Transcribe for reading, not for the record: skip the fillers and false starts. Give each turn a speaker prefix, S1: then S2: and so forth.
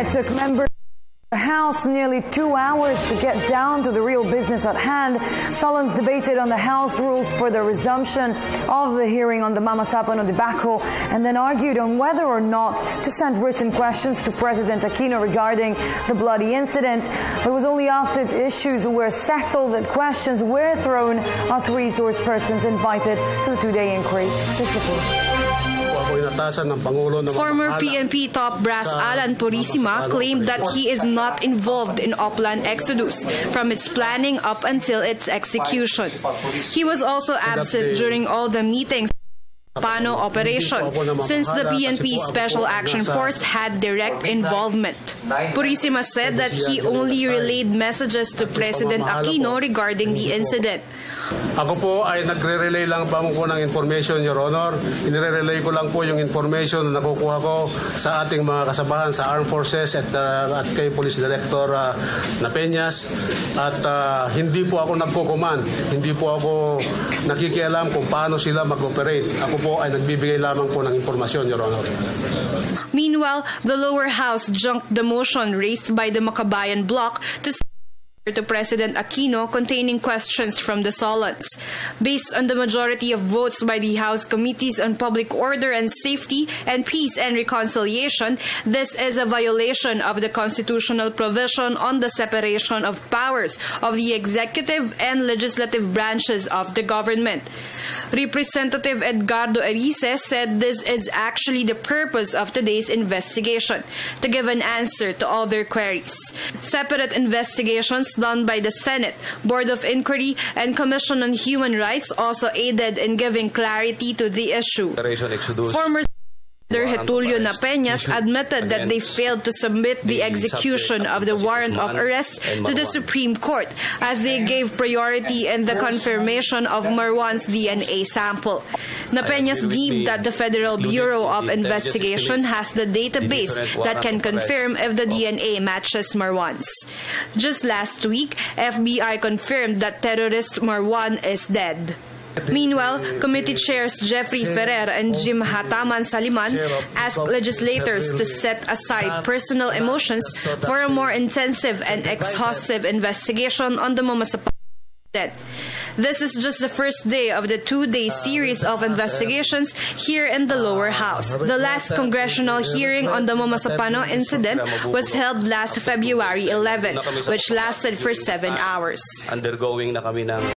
S1: It took members of the House nearly 2 hours to get down to the real business at hand. Solons debated on the House rules for the resumption of the hearing on the Mamasapano debacle and then argued on whether or not to send written questions to President Aquino regarding the bloody incident. But it was only after the issues were settled that questions were thrown at resource persons invited to the two-day inquiry. This report.
S2: Former PNP top brass Alan Purisima claimed that he is not involved in Oplan Exodus from its planning up until its execution. He was also absent during all the meetings Pano operation, since the PNP Special Action Force had direct involvement. Purisima said that he only relayed messages to President Aquino regarding the incident.
S3: Ako po ay nagre-relay lang po ng information, Your Honor. Inire-relay ko lang po yung information na nakukuha ko sa ating mga kasabahan sa Armed Forces at kay Police Director Napeñas. At hindi po ako nagko-command. Hindi po ako nakikialam kung paano sila mag-operate. Ako po ay nagbibigay lamang po ng informasyon, Your Honor.
S2: Meanwhile, the lower house junked the motion raised by the Makabayan bloc to President Aquino containing questions from the Solons. Based on the majority of votes by the House Committees on Public Order and Safety and Peace and Reconciliation, this is a violation of the constitutional provision on the separation of powers of the executive and legislative branches of the government. Representative Edgardo Erice said this is actually the purpose of today's investigation, to give an answer to all their queries. Separate investigations done by the Senate, Board of Inquiry, and Commission on Human Rights also aided in giving clarity to the issue. Former Senator Getulio Napeñas admitted that they failed to submit the execution of the warrant of arrest to the Supreme Court as they gave priority in the confirmation of Marwan's DNA sample. Napeñas deemed that the Federal Bureau of Investigation has the database that can confirm if the DNA matches Marwan's. Just last week, FBI confirmed that terrorist Marwan is dead. Meanwhile, committee chairs Jeffrey Ferrer and Jim Hataman Saliman asked legislators to set aside personal emotions for a more intensive and exhaustive investigation on the Mamasapano incident. This is just the first day of the two-day series of investigations here in the lower house. The last congressional hearing on the Mamasapano incident was held last February 11, which lasted for 7 hours.